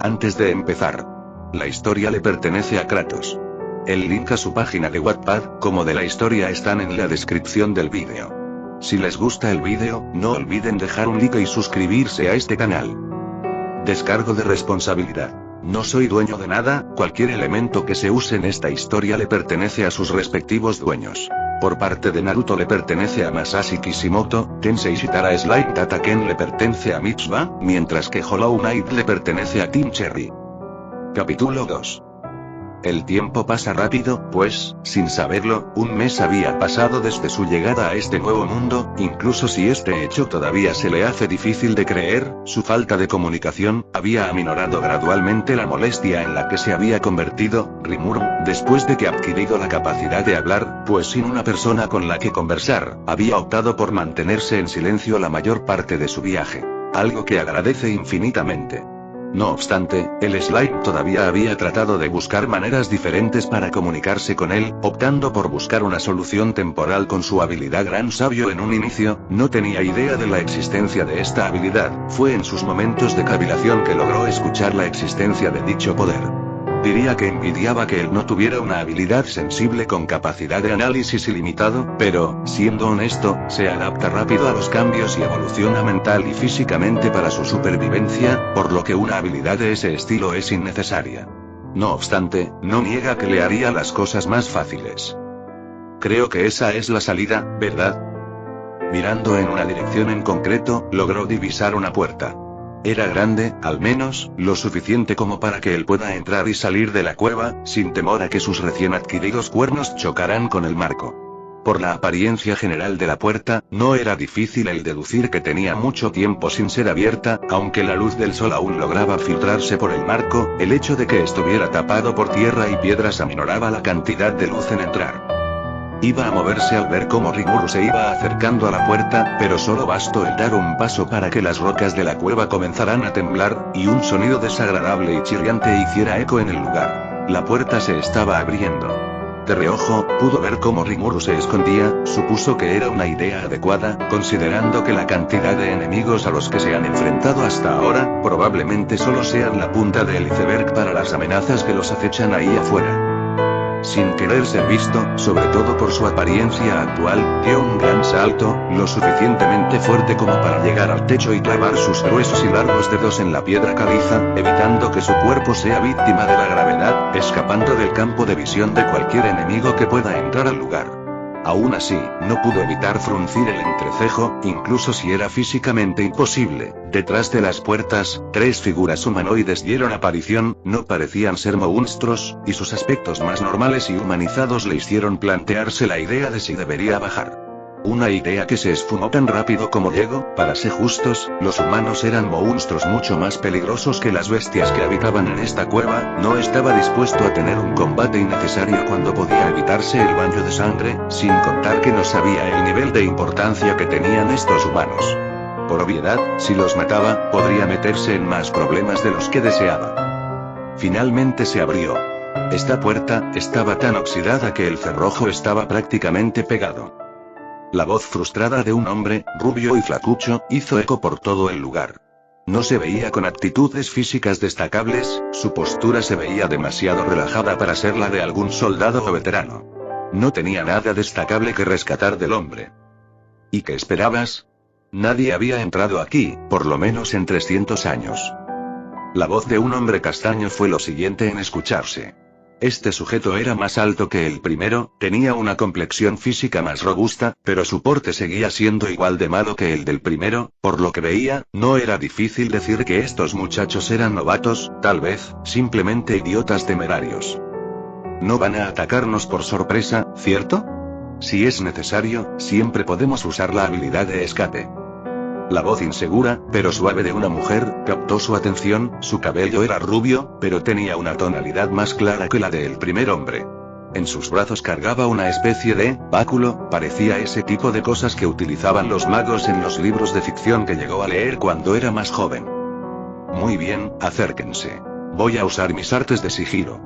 Antes de empezar, la historia le pertenece a Kratos. El link a su página de Wattpad, como de la historia, están en la descripción del vídeo. Si les gusta el vídeo, no olviden dejar un like y suscribirse a este canal. Descargo de responsabilidad. No soy dueño de nada, cualquier elemento que se use en esta historia le pertenece a sus respectivos dueños. Por parte de Naruto le pertenece a Masashi Kishimoto, Tensei Shitara Slime Tataken le pertenece a Mitzvah, mientras que Hollow Knight le pertenece a Team Cherry. Capítulo 2. El tiempo pasa rápido, pues, sin saberlo, un mes había pasado desde su llegada a este nuevo mundo. Incluso si este hecho todavía se le hace difícil de creer, su falta de comunicación había aminorado gradualmente la molestia en la que se había convertido Rimuru, después de que adquirido la capacidad de hablar, pues sin una persona con la que conversar, había optado por mantenerse en silencio la mayor parte de su viaje. Algo que agradece infinitamente. No obstante, el Slime todavía había tratado de buscar maneras diferentes para comunicarse con él, optando por buscar una solución temporal con su habilidad Gran Sabio en un inicio. No tenía idea de la existencia de esta habilidad, fue en sus momentos de cavilación que logró escuchar la existencia de dicho poder. Diría que envidiaba que él no tuviera una habilidad sensible con capacidad de análisis ilimitado, pero, siendo honesto, se adapta rápido a los cambios y evoluciona mental y físicamente para su supervivencia, por lo que una habilidad de ese estilo es innecesaria. No obstante, no niega que le haría las cosas más fáciles. Creo que esa es la salida, ¿verdad? Mirando en una dirección en concreto, logró divisar una puerta. Era grande, al menos, lo suficiente como para que él pueda entrar y salir de la cueva, sin temor a que sus recién adquiridos cuernos chocaran con el marco. Por la apariencia general de la puerta, no era difícil el deducir que tenía mucho tiempo sin ser abierta, aunque la luz del sol aún lograba filtrarse por el marco. El hecho de que estuviera tapado por tierra y piedras aminoraba la cantidad de luz en entrar. Iba a moverse al ver cómo Rimuru se iba acercando a la puerta, pero solo bastó el dar un paso para que las rocas de la cueva comenzaran a temblar, y un sonido desagradable y chirriante hiciera eco en el lugar. La puerta se estaba abriendo. De reojo, pudo ver cómo Rimuru se escondía. Supuso que era una idea adecuada, considerando que la cantidad de enemigos a los que se han enfrentado hasta ahora, probablemente solo sean la punta del iceberg para las amenazas que los acechan ahí afuera. Sin querer ser visto, sobre todo por su apariencia actual, dio un gran salto, lo suficientemente fuerte como para llegar al techo y clavar sus gruesos y largos dedos en la piedra caliza, evitando que su cuerpo sea víctima de la gravedad, escapando del campo de visión de cualquier enemigo que pueda entrar al lugar. Aún así, no pudo evitar fruncir el entrecejo, incluso si era físicamente imposible. Detrás de las puertas, tres figuras humanoides dieron aparición. No parecían ser monstruos, y sus aspectos más normales y humanizados le hicieron plantearse la idea de si debería bajar. Una idea que se esfumó tan rápido como llegó. Para ser justos, los humanos eran monstruos mucho más peligrosos que las bestias que habitaban en esta cueva. No estaba dispuesto a tener un combate innecesario cuando podía evitarse el baño de sangre, sin contar que no sabía el nivel de importancia que tenían estos humanos. Por obviedad, si los mataba, podría meterse en más problemas de los que deseaba. Finalmente se abrió. Esta puerta estaba tan oxidada que el cerrojo estaba prácticamente pegado. La voz frustrada de un hombre, rubio y flacucho, hizo eco por todo el lugar. No se veía con aptitudes físicas destacables, su postura se veía demasiado relajada para ser la de algún soldado o veterano. No tenía nada destacable que rescatar del hombre. ¿Y qué esperabas? Nadie había entrado aquí, por lo menos en 300 años. La voz de un hombre castaño fue lo siguiente en escucharse. Este sujeto era más alto que el primero, tenía una complexión física más robusta, pero su porte seguía siendo igual de malo que el del primero. Por lo que veía, no era difícil decir que estos muchachos eran novatos, tal vez, simplemente idiotas temerarios. No van a atacarnos por sorpresa, ¿cierto? Si es necesario, siempre podemos usar la habilidad de escape. La voz insegura, pero suave de una mujer, captó su atención. Su cabello era rubio, pero tenía una tonalidad más clara que la del primer hombre. En sus brazos cargaba una especie de báculo, parecía ese tipo de cosas que utilizaban los magos en los libros de ficción que llegó a leer cuando era más joven. Muy bien, acérquense. Voy a usar mis artes de sigilo.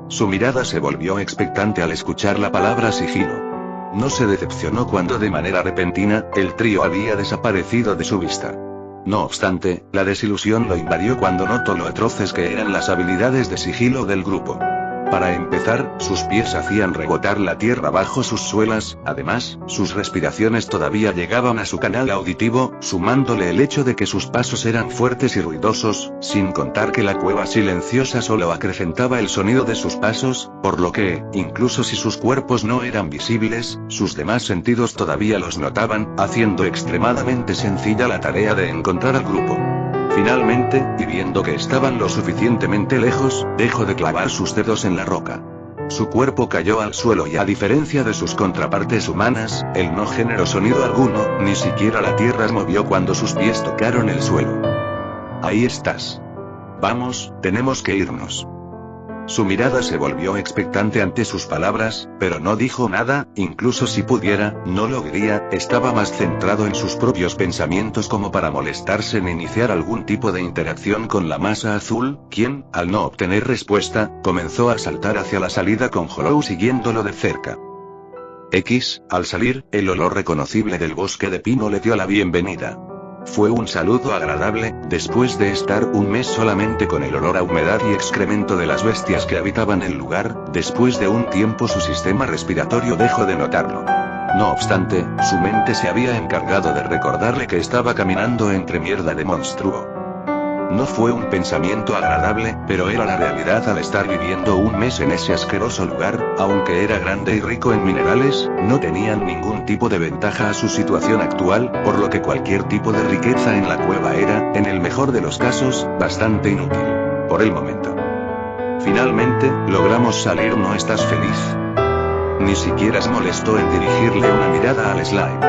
Su mirada se volvió expectante al escuchar la palabra sigilo. No se decepcionó cuando de manera repentina, el trío había desaparecido de su vista. No obstante, la desilusión lo invadió cuando notó lo atroces que eran las habilidades de sigilo del grupo. Para empezar, sus pies hacían rebotar la tierra bajo sus suelas, además, sus respiraciones todavía llegaban a su canal auditivo, sumándole el hecho de que sus pasos eran fuertes y ruidosos, sin contar que la cueva silenciosa solo acrecentaba el sonido de sus pasos, por lo que, incluso si sus cuerpos no eran visibles, sus demás sentidos todavía los notaban, haciendo extremadamente sencilla la tarea de encontrar al grupo. Finalmente, y viendo que estaban lo suficientemente lejos, dejó de clavar sus dedos en la roca. Su cuerpo cayó al suelo y a diferencia de sus contrapartes humanas, él no generó sonido alguno, ni siquiera la tierra movió cuando sus pies tocaron el suelo. Ahí estás. Vamos, tenemos que irnos. Su mirada se volvió expectante ante sus palabras, pero no dijo nada, incluso si pudiera, no lo diría, estaba más centrado en sus propios pensamientos como para molestarse en iniciar algún tipo de interacción con la masa azul, quien, al no obtener respuesta, comenzó a saltar hacia la salida con Hollow siguiéndolo de cerca. Al salir, el olor reconocible del bosque de pino le dio la bienvenida. Fue un saludo agradable, después de estar un mes solamente con el olor a humedad y excremento de las bestias que habitaban el lugar, después de un tiempo su sistema respiratorio dejó de notarlo. No obstante, su mente se había encargado de recordarle que estaba caminando entre mierda de monstruo. No fue un pensamiento agradable, pero era la realidad al estar viviendo un mes en ese asqueroso lugar, aunque era grande y rico en minerales, no tenían ningún tipo de ventaja a su situación actual, por lo que cualquier tipo de riqueza en la cueva era, en el mejor de los casos, bastante inútil. Por el momento. Finalmente, logramos salir. ¿No estás feliz? Ni siquiera se molestó en dirigirle una mirada al slime.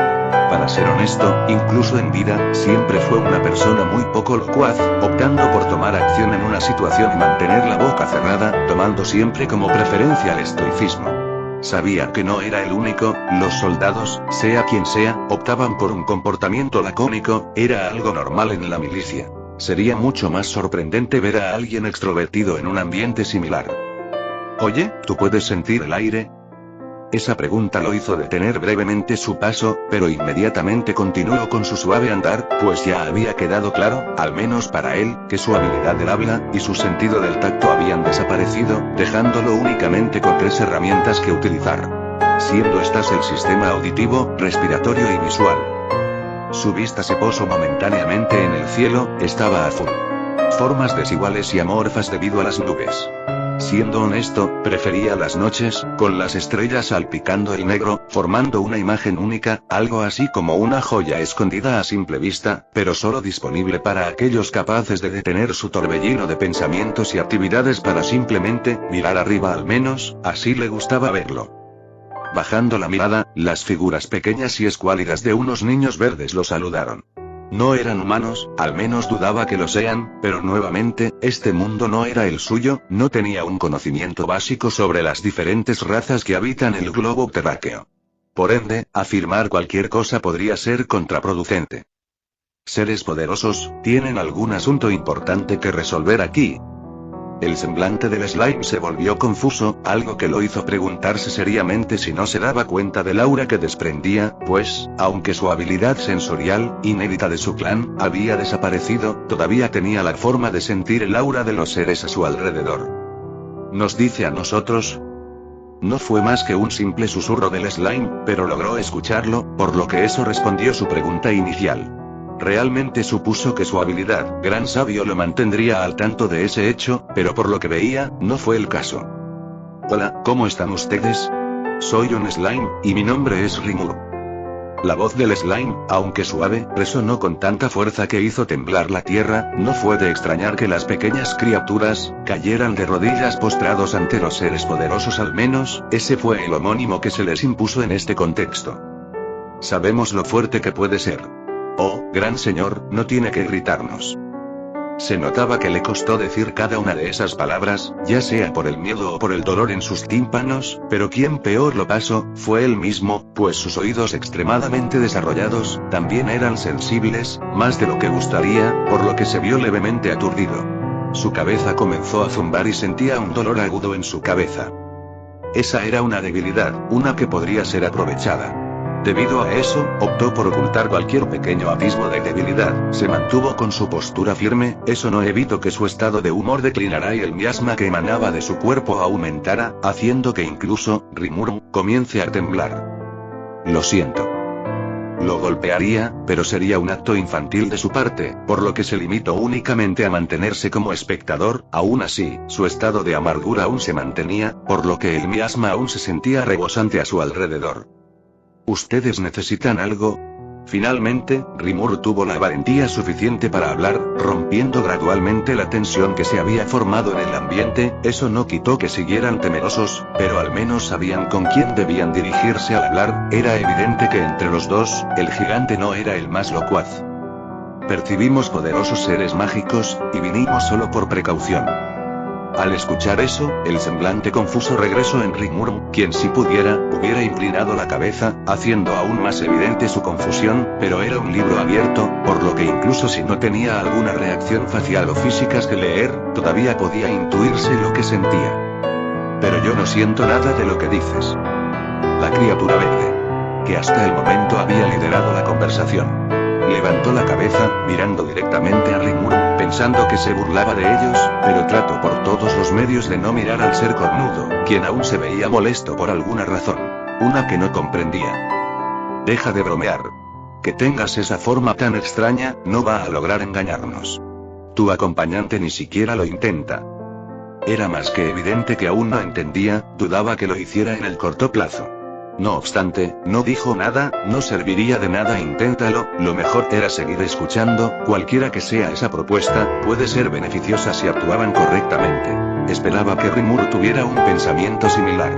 Para ser honesto, incluso en vida, siempre fue una persona muy poco locuaz, optando por tomar acción en una situación y mantener la boca cerrada, tomando siempre como preferencia el estoicismo. Sabía que no era el único, los soldados, sea quien sea, optaban por un comportamiento lacónico, era algo normal en la milicia. Sería mucho más sorprendente ver a alguien extrovertido en un ambiente similar. Oye, ¿tú puedes sentir el aire? Esa pregunta lo hizo detener brevemente su paso, pero inmediatamente continuó con su suave andar, pues ya había quedado claro, al menos para él, que su habilidad del habla, y su sentido del tacto habían desaparecido, dejándolo únicamente con 3 herramientas que utilizar. Siendo estas el sistema auditivo, respiratorio y visual. Su vista se posó momentáneamente en el cielo, estaba azul. Formas desiguales y amorfas debido a las nubes. Siendo honesto, prefería las noches, con las estrellas salpicando el negro, formando una imagen única, algo así como una joya escondida a simple vista, pero solo disponible para aquellos capaces de detener su torbellino de pensamientos y actividades para simplemente mirar arriba, al menos, así le gustaba verlo. Bajando la mirada, las figuras pequeñas y escuálidas de unos niños verdes lo saludaron. No eran humanos, al menos dudaba que lo sean, pero nuevamente, este mundo no era el suyo, no tenía un conocimiento básico sobre las diferentes razas que habitan el globo terráqueo. Por ende, afirmar cualquier cosa podría ser contraproducente. Seres poderosos, ¿tienen algún asunto importante que resolver aquí? El semblante del slime se volvió confuso, algo que lo hizo preguntarse seriamente si no se daba cuenta del aura que desprendía, pues, aunque su habilidad sensorial, inédita de su clan, había desaparecido, todavía tenía la forma de sentir el aura de los seres a su alrededor. ¿Nos dice a nosotros? No fue más que un simple susurro del slime, pero logró escucharlo, por lo que eso respondió su pregunta inicial. Realmente supuso que su habilidad, gran sabio, lo mantendría al tanto de ese hecho, pero por lo que veía, no fue el caso. Hola, ¿cómo están ustedes? Soy un slime, y mi nombre es Rimuru. La voz del slime, aunque suave, resonó con tanta fuerza que hizo temblar la tierra, no fue de extrañar que las pequeñas criaturas cayeran de rodillas postrados ante los seres poderosos, al menos, ese fue el homónimo que se les impuso en este contexto. Sabemos lo fuerte que puede ser. Oh, gran señor, no tiene que irritarnos. Se notaba que le costó decir cada una de esas palabras, ya sea por el miedo o por el dolor en sus tímpanos, pero quien peor lo pasó, fue él mismo, pues sus oídos extremadamente desarrollados, también eran sensibles, más de lo que gustaría, por lo que se vio levemente aturdido. Su cabeza comenzó a zumbar y sentía un dolor agudo en su cabeza. Esa era una debilidad, una que podría ser aprovechada. Debido a eso, optó por ocultar cualquier pequeño atisbo de debilidad, se mantuvo con su postura firme, eso no evitó que su estado de humor declinara y el miasma que emanaba de su cuerpo aumentara, haciendo que incluso, Rimuru, comience a temblar. Lo siento. Lo golpearía, pero sería un acto infantil de su parte, por lo que se limitó únicamente a mantenerse como espectador, aún así, su estado de amargura aún se mantenía, por lo que el miasma aún se sentía rebosante a su alrededor. ¿Ustedes necesitan algo? Finalmente, Rimuru tuvo la valentía suficiente para hablar, rompiendo gradualmente la tensión que se había formado en el ambiente. Eso no quitó que siguieran temerosos, pero al menos sabían con quién debían dirigirse al hablar. Era evidente que entre los dos, el gigante no era el más locuaz. Percibimos poderosos seres mágicos, y vinimos solo por precaución. Al escuchar eso, el semblante confuso regresó en Rimuru, quien si pudiera, hubiera inclinado la cabeza, haciendo aún más evidente su confusión, pero era un libro abierto, por lo que incluso si no tenía alguna reacción facial o físicas que leer, todavía podía intuirse lo que sentía. Pero yo no siento nada de lo que dices. La criatura verde, que hasta el momento había liderado la conversación, levantó la cabeza, mirando directamente a Rimuru, pensando que se burlaba de ellos, pero trató por todos los medios de no mirar al ser cornudo, quien aún se veía molesto por alguna razón. Una que no comprendía. Deja de bromear. Que tengas esa forma tan extraña, no va a lograr engañarnos. Tu acompañante ni siquiera lo intenta. Era más que evidente que aún no entendía, dudaba que lo hiciera en el corto plazo. No obstante, no dijo nada, no serviría de nada, inténtalo, lo mejor era seguir escuchando, cualquiera que sea esa propuesta, puede ser beneficiosa si actuaban correctamente. Esperaba que Rimuru tuviera un pensamiento similar.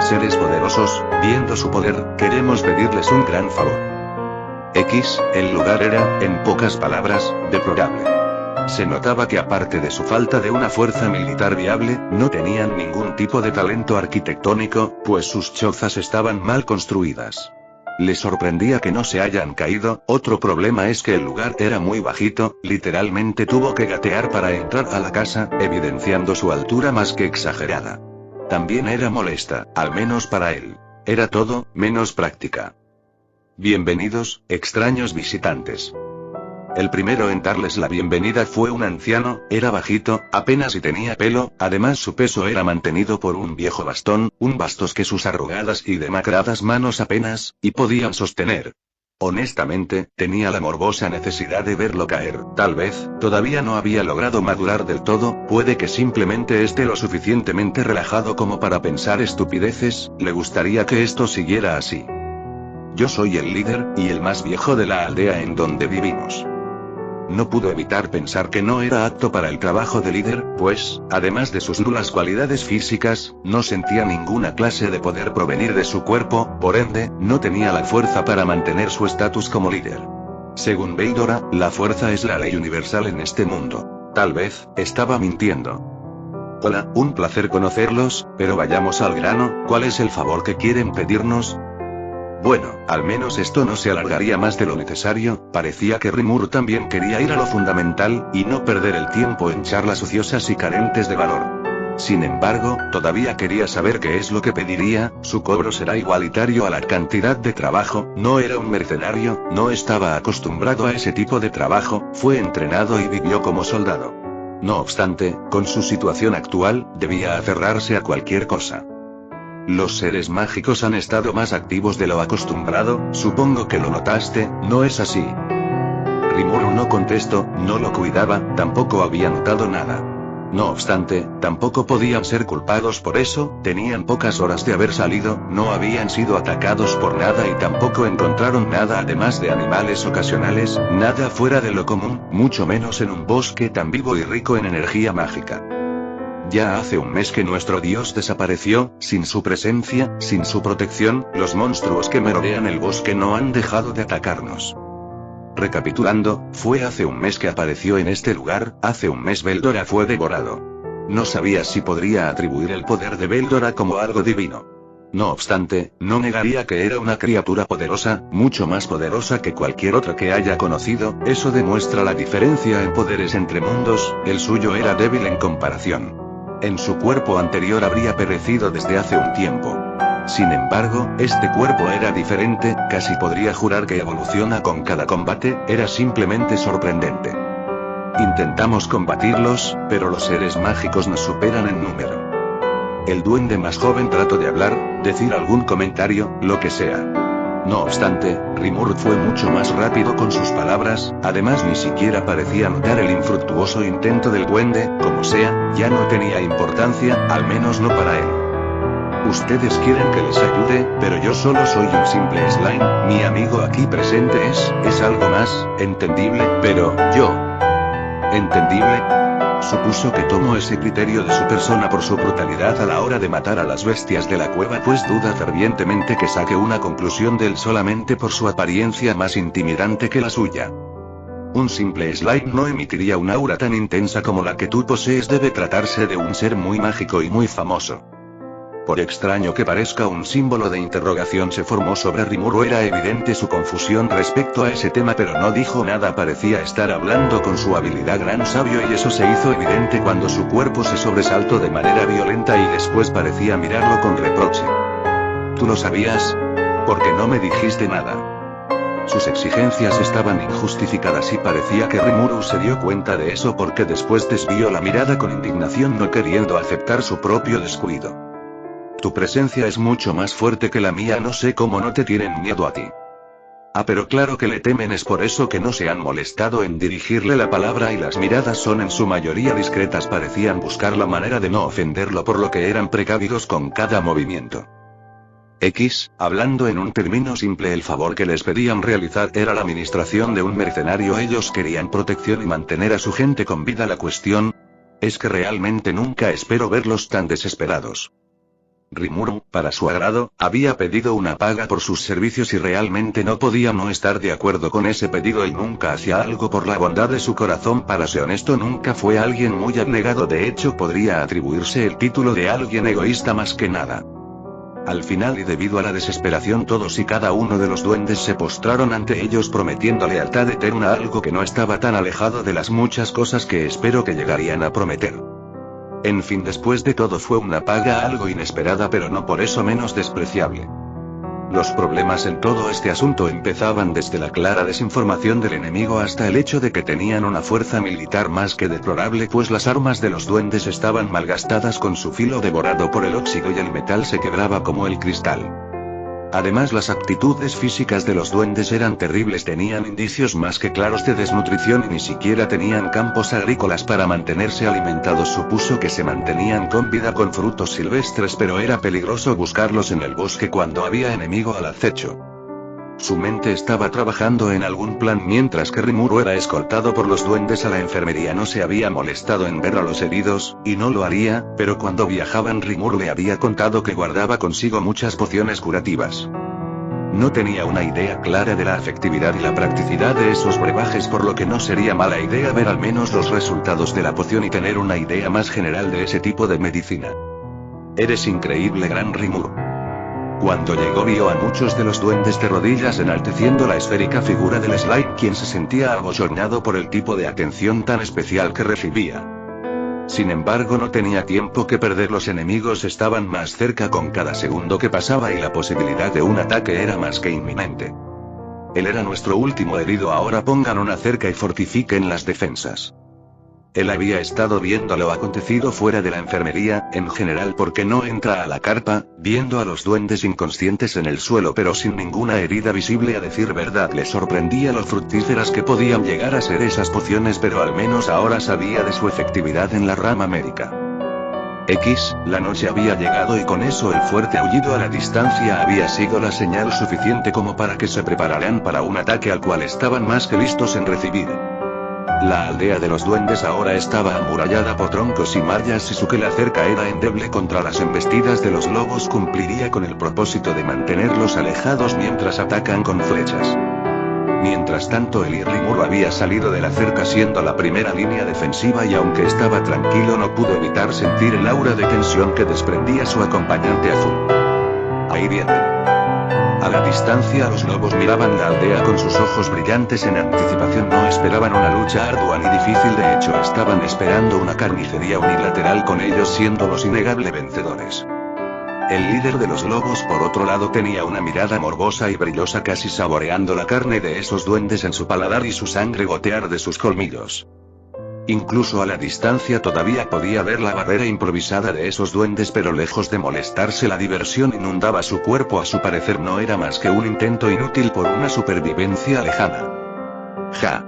Seres poderosos, viendo su poder, queremos pedirles un gran favor. El lugar era, en pocas palabras, deplorable. Se notaba que aparte de su falta de una fuerza militar viable, no tenían ningún tipo de talento arquitectónico, pues sus chozas estaban mal construidas. Le sorprendía que no se hayan caído. Otro problema es que el lugar era muy bajito, literalmente tuvo que gatear para entrar a la casa, evidenciando su altura más que exagerada. También era molesta, al menos para él. Era todo, menos práctica. Bienvenidos, extraños visitantes. El primero en darles la bienvenida fue un anciano, era bajito, apenas si tenía pelo, además su peso era mantenido por un viejo bastón, un bastos que sus arrugadas y demacradas manos apenas, y podían sostener. Honestamente, tenía la morbosa necesidad de verlo caer. Tal vez, todavía no había logrado madurar del todo, puede que simplemente esté lo suficientemente relajado como para pensar estupideces, le gustaría que esto siguiera así. Yo soy el líder, y el más viejo de la aldea en donde vivimos. No pudo evitar pensar que no era apto para el trabajo de líder, pues, además de sus nulas cualidades físicas, no sentía ninguna clase de poder provenir de su cuerpo, por ende, no tenía la fuerza para mantener su estatus como líder. Según Veldora, la fuerza es la ley universal en este mundo. Tal vez, estaba mintiendo. Hola, un placer conocerlos, pero vayamos al grano, ¿cuál es el favor que quieren pedirnos? Bueno, al menos esto no se alargaría más de lo necesario. Parecía que Rimuru también quería ir a lo fundamental, y no perder el tiempo en charlas ociosas y carentes de valor. Sin embargo, todavía quería saber qué es lo que pediría. Su cobro será igualitario a la cantidad de trabajo. No era un mercenario, no estaba acostumbrado a ese tipo de trabajo, fue entrenado y vivió como soldado. No obstante, con su situación actual, debía aferrarse a cualquier cosa. Los seres mágicos han estado más activos de lo acostumbrado, supongo que lo notaste, ¿no es así? Rimuru no contestó, no lo cuidaba, tampoco había notado nada. No obstante, tampoco podían ser culpados por eso, tenían pocas horas de haber salido, no habían sido atacados por nada y tampoco encontraron nada además de animales ocasionales, nada fuera de lo común, mucho menos en un bosque tan vivo y rico en energía mágica. Ya hace un mes que nuestro dios desapareció, sin su presencia, sin su protección, los monstruos que merodean el bosque no han dejado de atacarnos. Recapitulando, fue hace un mes que apareció en este lugar, hace un mes Veldora fue devorado. No sabía si podría atribuir el poder de Veldora como algo divino. No obstante, no negaría que era una criatura poderosa, mucho más poderosa que cualquier otra que haya conocido, eso demuestra la diferencia en poderes entre mundos, el suyo era débil en comparación. En su cuerpo anterior habría perecido desde hace un tiempo. Sin embargo, este cuerpo era diferente, casi podría jurar que evoluciona con cada combate, era simplemente sorprendente. Intentamos combatirlos, pero los seres mágicos nos superan en número. El duende más joven trató de hablar, decir algún comentario, lo que sea. No obstante, Rimuru fue mucho más rápido con sus palabras, además ni siquiera parecía notar el infructuoso intento del duende, como sea, ya no tenía importancia, al menos no para él. Ustedes quieren que les ayude, pero yo solo soy un simple slime, mi amigo aquí presente es algo más, entendible, pero, yo. ¿Entendible? Supuso que tomó ese criterio de su persona por su brutalidad a la hora de matar a las bestias de la cueva, pues duda fervientemente que saque una conclusión de él solamente por su apariencia más intimidante que la suya. Un simple slime no emitiría un aura tan intensa como la que tú posees, debe tratarse de un ser muy mágico y muy famoso. Por extraño que parezca, un símbolo de interrogación se formó sobre Rimuru. Era evidente su confusión respecto a ese tema, pero no dijo nada, parecía estar hablando con su habilidad gran sabio, y eso se hizo evidente cuando su cuerpo se sobresaltó de manera violenta y después parecía mirarlo con reproche. ¿Tú lo sabías? ¿Por qué no me dijiste nada? Sus exigencias estaban injustificadas y parecía que Rimuru se dio cuenta de eso, porque después desvió la mirada con indignación, no queriendo aceptar su propio descuido. Tu presencia es mucho más fuerte que la mía, no sé cómo no te tienen miedo a ti. Ah, pero claro que le temen, es por eso que no se han molestado en dirigirle la palabra, y las miradas son en su mayoría discretas, parecían buscar la manera de no ofenderlo, por lo que eran precavidos con cada movimiento. Hablando en un término simple, el favor que les pedían realizar era la administración de un mercenario. Ellos querían protección y mantener a su gente con vida. La cuestión es que realmente nunca espero verlos tan desesperados. Rimuru, para su agrado, había pedido una paga por sus servicios y realmente no podía no estar de acuerdo con ese pedido. Él nunca hacía algo por la bondad de su corazón, para ser honesto nunca fue alguien muy abnegado, de hecho podría atribuirse el título de alguien egoísta más que nada. Al final, y debido a la desesperación, todos y cada uno de los duendes se postraron ante ellos prometiendo lealtad eterna, algo que no estaba tan alejado de las muchas cosas que espero que llegarían a prometer. En fin, después de todo fue una paga algo inesperada, pero no por eso menos despreciable. Los problemas en todo este asunto empezaban desde la clara desinformación del enemigo hasta el hecho de que tenían una fuerza militar más que deplorable, pues las armas de los duendes estaban malgastadas, con su filo devorado por el óxido y el metal se quebraba como el cristal. Además, las actitudes físicas de los duendes eran terribles, tenían indicios más que claros de desnutrición y ni siquiera tenían campos agrícolas para mantenerse alimentados. Supuso que se mantenían con vida con frutos silvestres, pero era peligroso buscarlos en el bosque cuando había enemigo al acecho. Su mente estaba trabajando en algún plan mientras que Rimuru era escoltado por los duendes a la enfermería. No se había molestado en ver a los heridos, y no lo haría, pero cuando viajaban Rimuru le había contado que guardaba consigo muchas pociones curativas. No tenía una idea clara de la efectividad y la practicidad de esos brebajes, por lo que no sería mala idea ver al menos los resultados de la poción y tener una idea más general de ese tipo de medicina. Eres increíble, gran Rimuru. Cuando llegó, vio a muchos de los duendes de rodillas enalteciendo la esférica figura del slime, quien se sentía abochornado por el tipo de atención tan especial que recibía. Sin embargo, no tenía tiempo que perder, los enemigos estaban más cerca con cada segundo que pasaba y la posibilidad de un ataque era más que inminente. Él era nuestro último herido, ahora pongan una cerca y fortifiquen las defensas. Él había estado viendo lo acontecido fuera de la enfermería, en general porque no entra a la carpa, viendo a los duendes inconscientes en el suelo pero sin ninguna herida visible. A decir verdad, le sorprendía lo fructíferas que podían llegar a ser esas pociones, pero al menos ahora sabía de su efectividad en la rama médica. La noche había llegado y con eso el fuerte aullido a la distancia había sido la señal suficiente como para que se prepararan para un ataque al cual estaban más que listos en recibir. La aldea de los duendes ahora estaba amurallada por troncos y mallas, y su que la cerca era endeble contra las embestidas de los lobos cumpliría con el propósito de mantenerlos alejados mientras atacan con flechas. Mientras tanto, el Rimuru había salido de la cerca siendo la primera línea defensiva, y aunque estaba tranquilo no pudo evitar sentir el aura de tensión que desprendía su acompañante azul. Ahí vienen. A la distancia los lobos miraban la aldea con sus ojos brillantes en anticipación. No esperaban una lucha ardua ni difícil, de hecho estaban esperando una carnicería unilateral, con ellos siendo los innegables vencedores. El líder de los lobos por otro lado tenía una mirada morbosa y brillosa, casi saboreando la carne de esos duendes en su paladar y su sangre gotear de sus colmillos. Incluso a la distancia todavía podía ver la barrera improvisada de esos duendes, pero lejos de molestarse la diversión inundaba su cuerpo. A su parecer no era más que un intento inútil por una supervivencia lejana. Ja.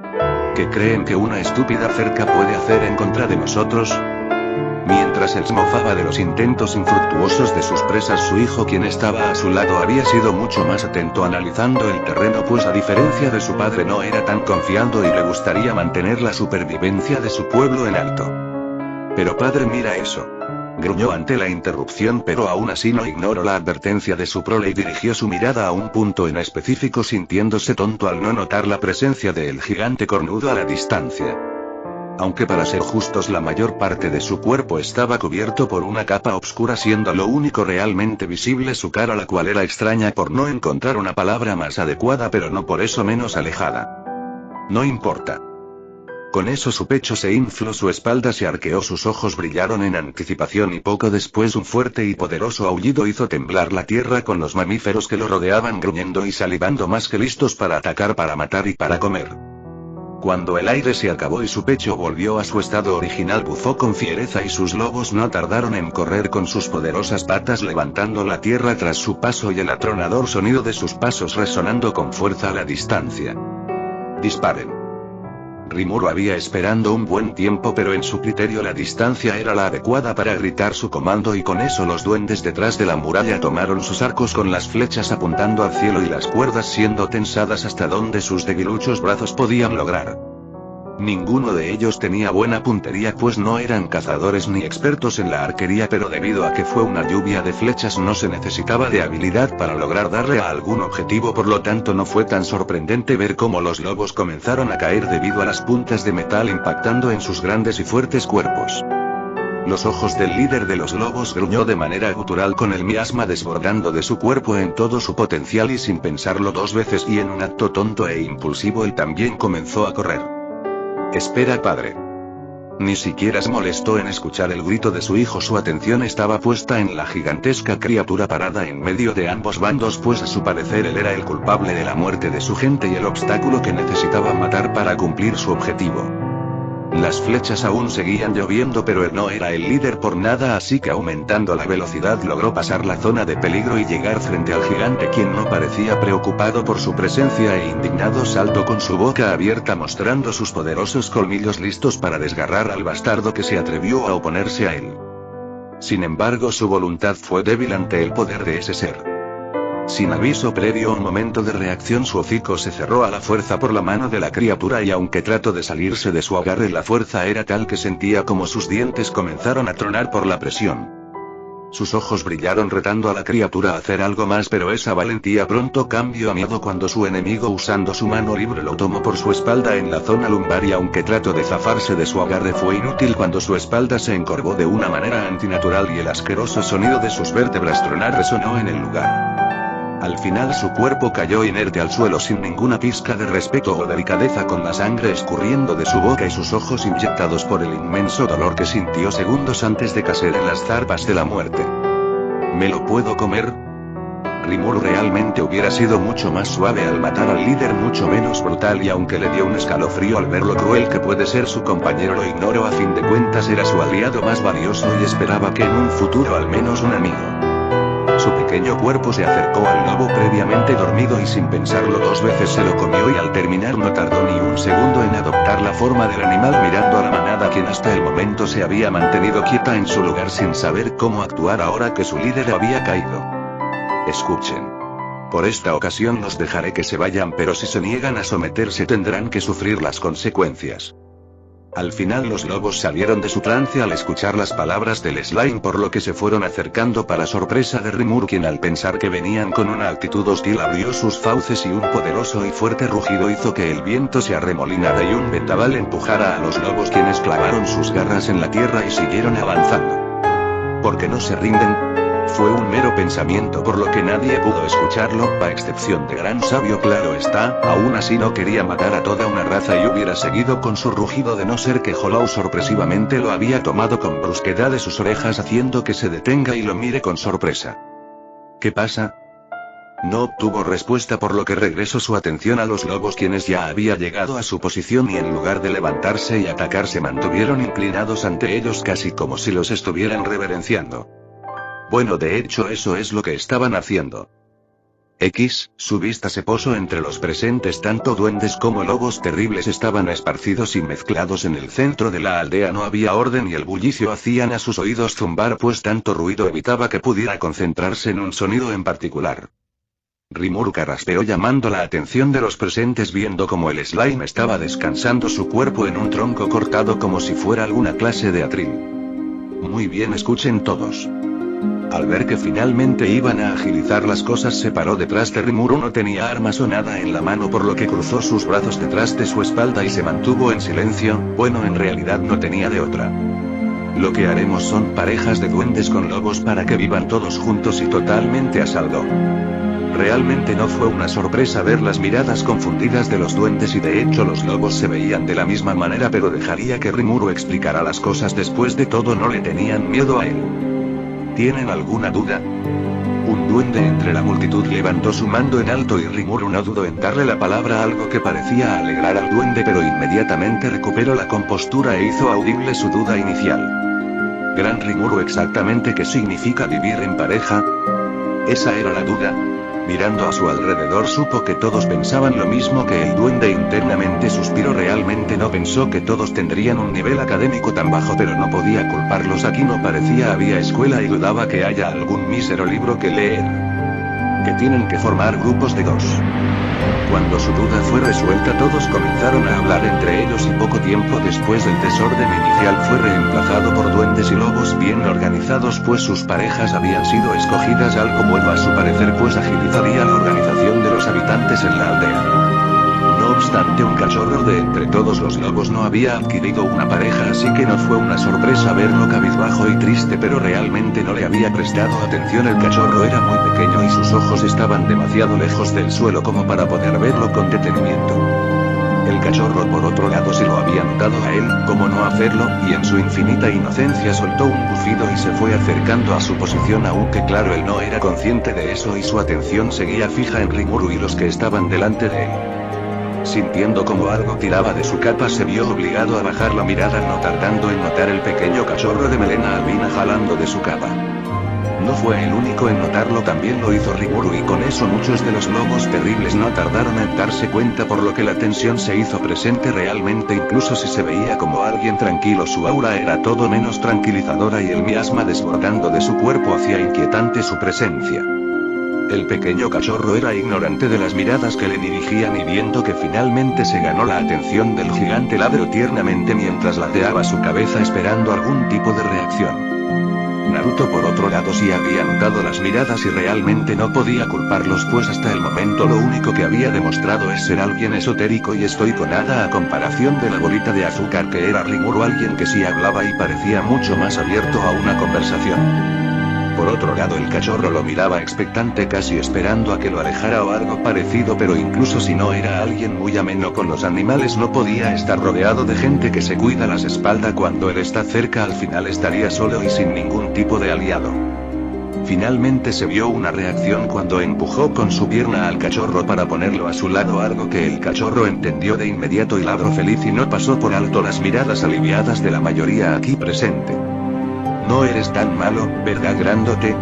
¿Qué creen que una estúpida cerca puede hacer en contra de nosotros? Mientras él se mofaba de los intentos infructuosos de sus presas, su hijo, quien estaba a su lado, había sido mucho más atento analizando el terreno, pues a diferencia de su padre no era tan confiado y le gustaría mantener la supervivencia de su pueblo en alto. Pero padre, mira eso. Gruñó ante la interrupción, pero aún así no ignoró la advertencia de su prole y dirigió su mirada a un punto en específico, sintiéndose tonto al no notar la presencia del gigante cornudo a la distancia. Aunque para ser justos, la mayor parte de su cuerpo estaba cubierto por una capa oscura, siendo lo único realmente visible su cara, la cual era extraña por no encontrar una palabra más adecuada, pero no por eso menos alejada. No importa. Con eso su pecho se infló, su espalda se arqueó, sus ojos brillaron en anticipación y poco después un fuerte y poderoso aullido hizo temblar la tierra, con los mamíferos que lo rodeaban gruñendo y salivando más que listos para atacar, para matar y para comer. Cuando el aire se acabó y su pecho volvió a su estado original, bufó con fiereza y sus lobos no tardaron en correr con sus poderosas patas levantando la tierra tras su paso y el atronador sonido de sus pasos resonando con fuerza a la distancia. ¡Disparen! Rimuru había esperando un buen tiempo, pero en su criterio la distancia era la adecuada para gritar su comando, y con eso los duendes detrás de la muralla tomaron sus arcos con las flechas apuntando al cielo y las cuerdas siendo tensadas hasta donde sus debiluchos brazos podían lograr. Ninguno de ellos tenía buena puntería, pues no eran cazadores ni expertos en la arquería, pero debido a que fue una lluvia de flechas no se necesitaba de habilidad para lograr darle a algún objetivo, por lo tanto no fue tan sorprendente ver cómo los lobos comenzaron a caer debido a las puntas de metal impactando en sus grandes y fuertes cuerpos. Los ojos del líder de los lobos gruñó de manera gutural, con el miasma desbordando de su cuerpo en todo su potencial, y sin pensarlo dos veces y en un acto tonto e impulsivo él también comenzó a correr. Espera, padre. Ni siquiera se molestó en escuchar el grito de su hijo, su atención estaba puesta en la gigantesca criatura parada en medio de ambos bandos, pues a su parecer él era el culpable de la muerte de su gente y el obstáculo que necesitaba matar para cumplir su objetivo. Las flechas aún seguían lloviendo, pero él no era el líder por nada, así que aumentando la velocidad logró pasar la zona de peligro y llegar frente al gigante, quien no parecía preocupado por su presencia e indignado saltó con su boca abierta mostrando sus poderosos colmillos listos para desgarrar al bastardo que se atrevió a oponerse a él. Sin embargo, su voluntad fue débil ante el poder de ese ser. Sin aviso previo, un momento de reacción, su hocico se cerró a la fuerza por la mano de la criatura, y aunque trató de salirse de su agarre, la fuerza era tal que sentía como sus dientes comenzaron a tronar por la presión. Sus ojos brillaron retando a la criatura a hacer algo más, pero esa valentía pronto cambió a miedo cuando su enemigo, usando su mano libre, lo tomó por su espalda en la zona lumbar, y aunque trató de zafarse de su agarre fue inútil cuando su espalda se encorvó de una manera antinatural y el asqueroso sonido de sus vértebras tronar resonó en el lugar. Al final su cuerpo cayó inerte al suelo sin ninguna pizca de respeto o delicadeza, con la sangre escurriendo de su boca y sus ojos inyectados por el inmenso dolor que sintió segundos antes de caer en las zarpas de la muerte. ¿Me lo puedo comer? Rimuru realmente hubiera sido mucho más suave al matar al líder, mucho menos brutal, y aunque le dio un escalofrío al ver lo cruel que puede ser su compañero, lo ignoró. A fin de cuentas era su aliado más valioso y esperaba que en un futuro al menos un amigo. Su pequeño cuerpo se acercó al lobo previamente dormido y sin pensarlo dos veces se lo comió, y al terminar no tardó ni un segundo en adoptar la forma del animal, mirando a la manada, quien hasta el momento se había mantenido quieta en su lugar sin saber cómo actuar ahora que su líder había caído. Escuchen. Por esta ocasión los dejaré que se vayan, pero si se niegan a someterse tendrán que sufrir las consecuencias. Al final los lobos salieron de su trance al escuchar las palabras del slime, por lo que se fueron acercando para sorpresa de Rimuru, quien al pensar que venían con una actitud hostil abrió sus fauces y un poderoso y fuerte rugido hizo que el viento se arremolinara y un vendaval empujara a los lobos, quienes clavaron sus garras en la tierra y siguieron avanzando. ¿Por qué no se rinden? Fue un mero pensamiento por lo que nadie pudo escucharlo, a excepción de Gran Sabio, claro está. Aún así no quería matar a toda una raza y hubiera seguido con su rugido de no ser que Hollow sorpresivamente lo había tomado con brusquedad de sus orejas haciendo que se detenga y lo mire con sorpresa. ¿Qué pasa? No obtuvo respuesta por lo que regresó su atención a los lobos quienes ya había llegado a su posición y en lugar de levantarse y atacar se mantuvieron inclinados ante ellos casi como si los estuvieran reverenciando. Bueno, de hecho eso es lo que estaban haciendo. Su vista se posó entre los presentes, tanto duendes como lobos terribles estaban esparcidos y mezclados en el centro de la aldea, no había orden y el bullicio hacían a sus oídos zumbar pues tanto ruido evitaba que pudiera concentrarse en un sonido en particular. Rimuru carraspeó llamando la atención de los presentes viendo como el slime estaba descansando su cuerpo en un tronco cortado como si fuera alguna clase de atril. Muy bien, escuchen todos. Al ver que finalmente iban a agilizar las cosas se paró detrás de Rimuru, no tenía armas o nada en la mano por lo que cruzó sus brazos detrás de su espalda y se mantuvo en silencio, bueno en realidad no tenía de otra. Lo que haremos son parejas de duendes con lobos para que vivan todos juntos y totalmente a salvo. Realmente no fue una sorpresa ver las miradas confundidas de los duendes y de hecho los lobos se veían de la misma manera, pero dejaría que Rimuru explicara las cosas, después de todo no le tenían miedo a él. ¿Tienen alguna duda? Un duende entre la multitud levantó su mando en alto y Rimuru no dudó en darle la palabra, algo que parecía alegrar al duende, pero inmediatamente recuperó la compostura e hizo audible su duda inicial. Gran Rimuru, ¿exactamente qué significa vivir en pareja? Esa era la duda. Mirando a su alrededor supo que todos pensaban lo mismo que el duende. Internamente suspiró, realmente no pensó que todos tendrían un nivel académico tan bajo, pero no podía culparlos, aquí no parecía había escuela y dudaba que haya algún mísero libro que leer. Que tienen que formar grupos de 2. Cuando su duda fue resuelta todos comenzaron a hablar entre ellos y poco tiempo después el desorden inicial fue reemplazado por duendes y lobos bien organizados, pues sus parejas habían sido escogidas algo bueno a su parecer, pues agilizaría la organización de los habitantes en la aldea. No obstante, un cachorro de entre todos los lobos no había adquirido una pareja, así que no fue una sorpresa verlo cabizbajo y triste, pero realmente no le había prestado atención. El cachorro era muy pequeño y sus ojos estaban demasiado lejos del suelo como para poder verlo con detenimiento. El cachorro por otro lado sí lo había notado a él, cómo no hacerlo, y en su infinita inocencia soltó un bufido y se fue acercando a su posición, aunque claro él no era consciente de eso y su atención seguía fija en Rimuru y los que estaban delante de él. Sintiendo como algo tiraba de su capa se vio obligado a bajar la mirada, no tardando en notar el pequeño cachorro de melena albina jalando de su capa. No fue el único en notarlo, también lo hizo Rimuru y con eso muchos de los lobos terribles no tardaron en darse cuenta, por lo que la tensión se hizo presente realmente. Incluso si se veía como alguien tranquilo, su aura era todo menos tranquilizadora y el miasma desbordando de su cuerpo hacía inquietante su presencia. El pequeño cachorro era ignorante de las miradas que le dirigían y viendo que finalmente se ganó la atención del gigante ladró tiernamente mientras ladeaba su cabeza esperando algún tipo de reacción. Naruto por otro lado sí había notado las miradas y realmente no podía culparlos, pues hasta el momento lo único que había demostrado es ser alguien esotérico y estoico, nada a comparación de la bolita de azúcar que era Rimuru, alguien que sí hablaba y parecía mucho más abierto a una conversación. Por otro lado el cachorro lo miraba expectante, casi esperando a que lo alejara o algo parecido, pero incluso si no era alguien muy ameno con los animales no podía estar rodeado de gente que se cuida las espaldas. Cuando él está cerca al final estaría solo y sin ningún tipo de aliado. Finalmente se vio una reacción cuando empujó con su pierna al cachorro para ponerlo a su lado, algo que el cachorro entendió de inmediato y ladró feliz y no pasó por alto las miradas aliviadas de la mayoría aquí presente. No eres tan malo, ¿verdad, grandote?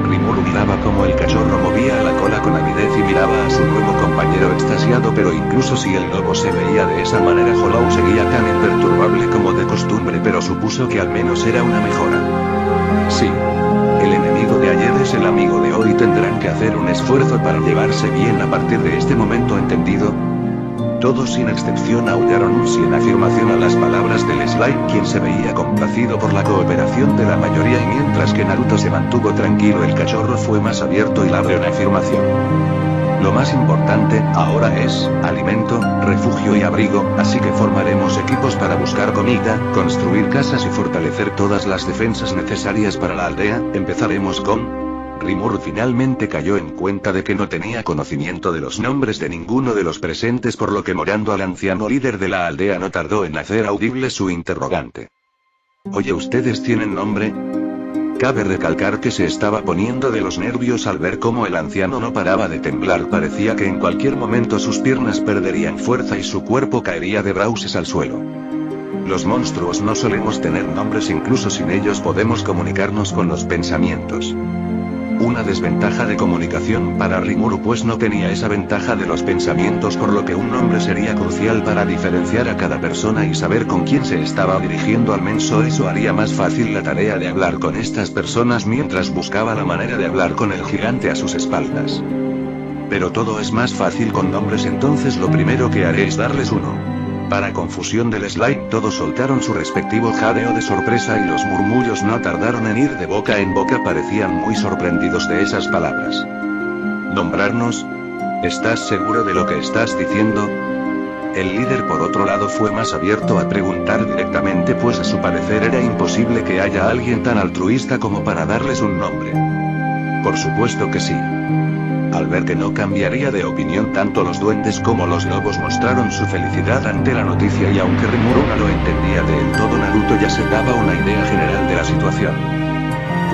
Rimuru miraba como el cachorro movía la cola con avidez y miraba a su nuevo compañero extasiado, pero incluso si el lobo se veía de esa manera, Hollow seguía tan imperturbable como de costumbre, pero supuso que al menos era una mejora. Sí. El enemigo de ayer es el amigo de hoy, tendrán que hacer un esfuerzo para llevarse bien a partir de este momento, ¿entendido? Todos sin excepción aullaron un sí en afirmación a las palabras del slime, quien se veía complacido por la cooperación de la mayoría, y mientras que Naruto se mantuvo tranquilo el cachorro fue más abierto y ladró en afirmación. Lo más importante, ahora es, alimento, refugio y abrigo, así que formaremos equipos para buscar comida, construir casas y fortalecer todas las defensas necesarias para la aldea. Empezaremos con... Rimuru finalmente cayó en cuenta de que no tenía conocimiento de los nombres de ninguno de los presentes, por lo que mirando al anciano líder de la aldea no tardó en hacer audible su interrogante. Oye, ¿ustedes tienen nombre? Cabe recalcar que se estaba poniendo de los nervios al ver cómo el anciano no paraba de temblar. Parecía que en cualquier momento sus piernas perderían fuerza y su cuerpo caería de bruces al suelo. Los monstruos no solemos tener nombres, incluso sin ellos podemos comunicarnos con los pensamientos. Una desventaja de comunicación para Rimuru, pues no tenía esa ventaja de los pensamientos, por lo que un nombre sería crucial para diferenciar a cada persona y saber con quién se estaba dirigiendo. Al menos eso haría más fácil la tarea de hablar con estas personas mientras buscaba la manera de hablar con el gigante a sus espaldas. Pero todo es más fácil con nombres, entonces lo primero que haré es darles uno. Para confusión del slime, todos soltaron su respectivo jadeo de sorpresa y los murmullos no tardaron en ir de boca en boca. Parecían muy sorprendidos de esas palabras. ¿Nombrarnos? ¿Estás seguro de lo que estás diciendo? El líder, por otro lado, fue más abierto a preguntar directamente, pues a su parecer era imposible que haya alguien tan altruista como para darles un nombre. Por supuesto que sí. Al ver que no cambiaría de opinión, tanto los duendes como los lobos mostraron su felicidad ante la noticia, y aunque Rimuru no lo entendía del todo, Naruto ya se daba una idea general de la situación.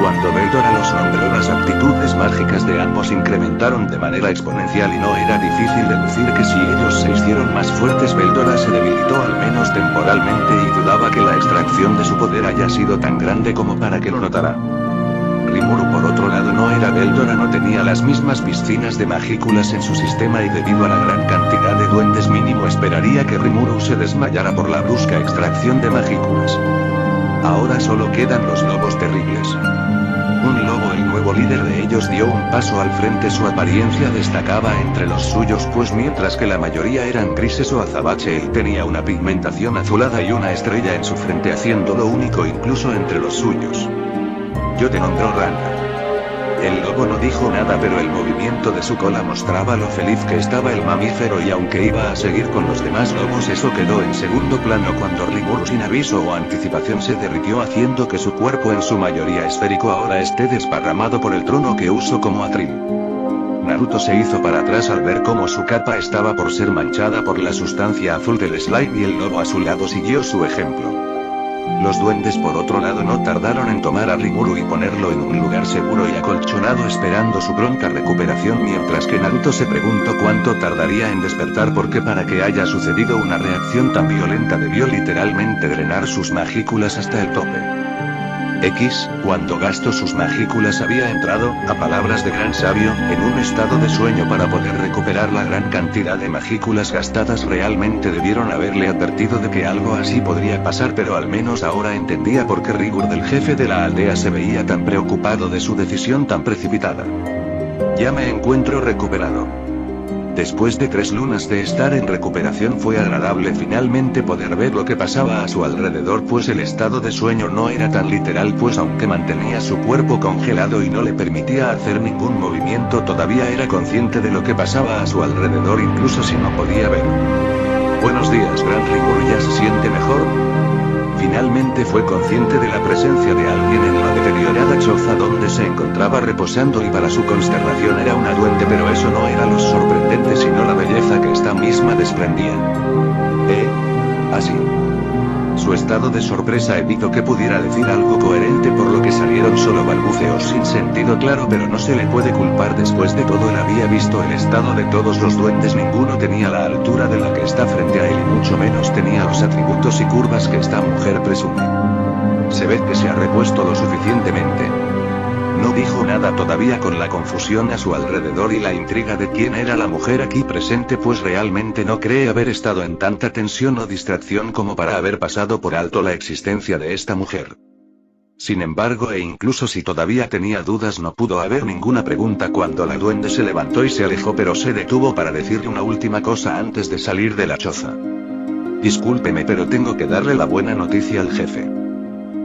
Cuando Veldora los nombró, las aptitudes mágicas de ambos incrementaron de manera exponencial y no era difícil deducir que si ellos se hicieron más fuertes, Veldora se debilitó al menos temporalmente, y dudaba que la extracción de su poder haya sido tan grande como para que lo notara. Rimuru, por otro lado, no era Veldora, no tenía las mismas piscinas de magículas en su sistema, y debido a la gran cantidad de duendes, mínimo esperaría que Rimuru se desmayara por la brusca extracción de magículas. Ahora solo quedan los lobos terribles. Un lobo, el nuevo líder de ellos, dio un paso al frente. Su apariencia destacaba entre los suyos, pues mientras que la mayoría eran grises o azabache, él tenía una pigmentación azulada y una estrella en su frente, haciéndolo único incluso entre los suyos. Yo te nombro Rana. El lobo no dijo nada, pero el movimiento de su cola mostraba lo feliz que estaba el mamífero, y aunque iba a seguir con los demás lobos, eso quedó en segundo plano cuando Rimuru, sin aviso o anticipación, se derritió, haciendo que su cuerpo, en su mayoría esférico, ahora esté desparramado por el trono que usó como atril. Naruto se hizo para atrás al ver cómo su capa estaba por ser manchada por la sustancia azul del slime, y el lobo a su lado siguió su ejemplo. Los duendes, por otro lado, no tardaron en tomar a Rimuru y ponerlo en un lugar seguro y acolchonado, esperando su pronta recuperación, mientras que Naruto se preguntó cuánto tardaría en despertar, porque para que haya sucedido una reacción tan violenta debió literalmente drenar sus magículas hasta el tope. Cuando gastó sus magículas había entrado, a palabras de gran sabio, en un estado de sueño para poder recuperar la gran cantidad de magículas gastadas. Realmente debieron haberle advertido de que algo así podría pasar, pero al menos ahora entendía por qué Rigor, del jefe de la aldea, se veía tan preocupado de su decisión tan precipitada. Ya me encuentro recuperado. Después de 3 lunas de estar en recuperación, fue agradable finalmente poder ver lo que pasaba a su alrededor, pues el estado de sueño no era tan literal, pues aunque mantenía su cuerpo congelado y no le permitía hacer ningún movimiento, todavía era consciente de lo que pasaba a su alrededor, incluso si no podía ver. Buenos días, Gran Rimuru, ¿ya se siente mejor? Finalmente fue consciente de la presencia de alguien en la deteriorada choza donde se encontraba reposando, y para su consternación era una duende, pero eso no era lo sorprendente, sino la belleza que esta misma desprendía. Así. Su estado de sorpresa evitó que pudiera decir algo coherente, por lo que salieron solo balbuceos sin sentido claro, pero no se le puede culpar. Después de todo, él había visto el estado de todos los duendes, ninguno tenía la altura de la que está frente a él, y mucho menos tenía los atributos y curvas que esta mujer presume. Se ve que se ha repuesto lo suficientemente. No dijo nada todavía, con la confusión a su alrededor y la intriga de quién era la mujer aquí presente, pues realmente no cree haber estado en tanta tensión o distracción como para haber pasado por alto la existencia de esta mujer. Sin embargo, incluso si todavía tenía dudas, no pudo haber ninguna pregunta cuando la duende se levantó y se alejó, pero se detuvo para decirle una última cosa antes de salir de la choza. Discúlpeme, pero tengo que darle la buena noticia al jefe.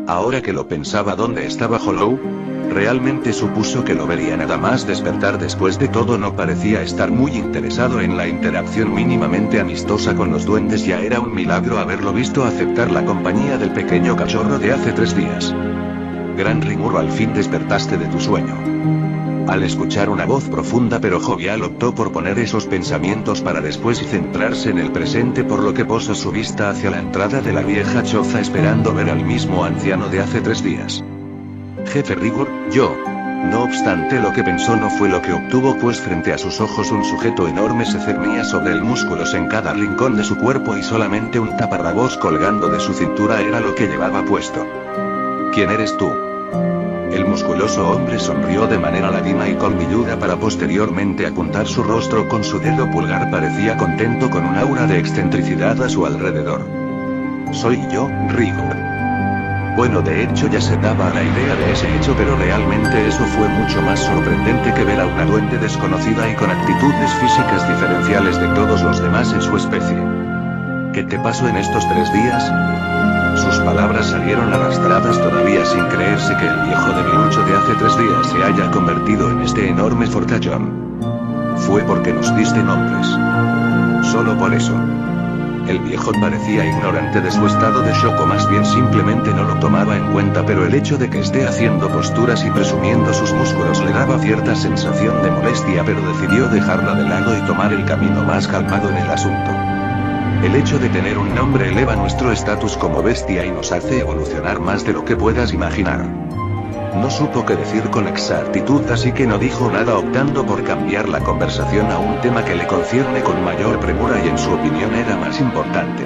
Ahora que lo pensaba, ¿dónde estaba Hollow? Realmente supuso que lo vería nada más despertar. Después de todo, no parecía estar muy interesado en la interacción mínimamente amistosa con los duendes. Ya era un milagro haberlo visto aceptar la compañía del pequeño cachorro de hace 3 días. Gran Rimuru, al fin despertaste de tu sueño. Al escuchar una voz profunda pero jovial, optó por poner esos pensamientos para después y centrarse en el presente, por lo que posó su vista hacia la entrada de la vieja choza esperando ver al mismo anciano de hace 3 días. Jefe Rigor, yo. No obstante, lo que pensó no fue lo que obtuvo, pues frente a sus ojos un sujeto enorme se cernía sobre él, músculos en cada rincón de su cuerpo y solamente un taparrabos colgando de su cintura era lo que llevaba puesto. ¿Quién eres tú? El musculoso hombre sonrió de manera ladina y colmilluda para posteriormente apuntar su rostro con su dedo pulgar. Parecía contento con un aura de excentricidad a su alrededor. Soy yo, Rigor. Bueno, de hecho ya se daba la idea de ese hecho, pero realmente eso fue mucho más sorprendente que ver a una duende desconocida y con actitudes físicas diferenciales de todos los demás en su especie. ¿Qué te pasó en estos 3 días? Sus palabras salieron arrastradas, todavía sin creerse que el viejo debilucho de hace 3 días se haya convertido en este enorme fortachón. Fue porque nos diste nombres. Solo por eso. El viejo parecía ignorante de su estado de shock, o más bien simplemente no lo tomaba en cuenta, pero el hecho de que esté haciendo posturas y presumiendo sus músculos le daba cierta sensación de molestia, pero decidió dejarla de lado y tomar el camino más calmado en el asunto. El hecho de tener un nombre eleva nuestro estatus como bestia y nos hace evolucionar más de lo que puedas imaginar. No supo qué decir con exactitud, así que no dijo nada, optando por cambiar la conversación a un tema que le concierne con mayor premura y en su opinión era más importante.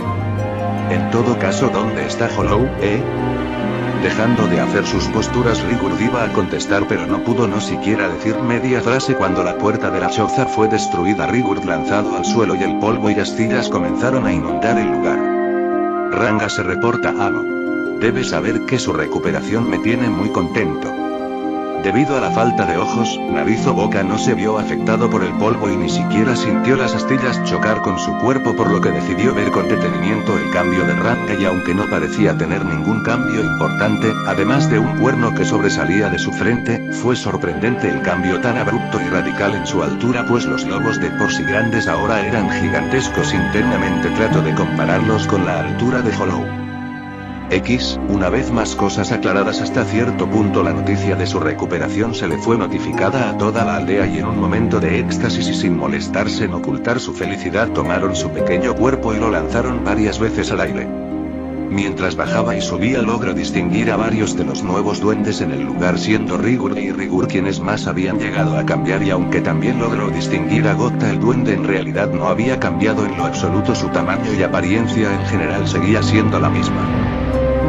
En todo caso, ¿dónde está Hollow, Dejando de hacer sus posturas, Rigor iba a contestar, pero no pudo no siquiera decir media frase cuando la puerta de la choza fue destruida. Rigor lanzado al suelo y el polvo y astillas comenzaron a inundar el lugar. Ranga se reporta, amo. Debes saber que su recuperación me tiene muy contento. Debido a la falta de ojos, nariz o boca, no se vio afectado por el polvo y ni siquiera sintió las astillas chocar con su cuerpo, por lo que decidió ver con detenimiento el cambio de Ranga, y aunque no parecía tener ningún cambio importante, además de un cuerno que sobresalía de su frente, fue sorprendente el cambio tan abrupto y radical en su altura, pues los lobos de por sí grandes ahora eran gigantescos. Internamente trato de compararlos con la altura de Hollow. Una vez más cosas aclaradas hasta cierto punto, la noticia de su recuperación se le fue notificada a toda la aldea y en un momento de éxtasis y sin molestarse en ocultar su felicidad, tomaron su pequeño cuerpo y lo lanzaron varias veces al aire. Mientras bajaba y subía logró distinguir a varios de los nuevos duendes en el lugar, siendo Rigor y Rigor quienes más habían llegado a cambiar, y aunque también logró distinguir a Gota el duende, en realidad no había cambiado en lo absoluto. Su tamaño y apariencia en general seguía siendo la misma.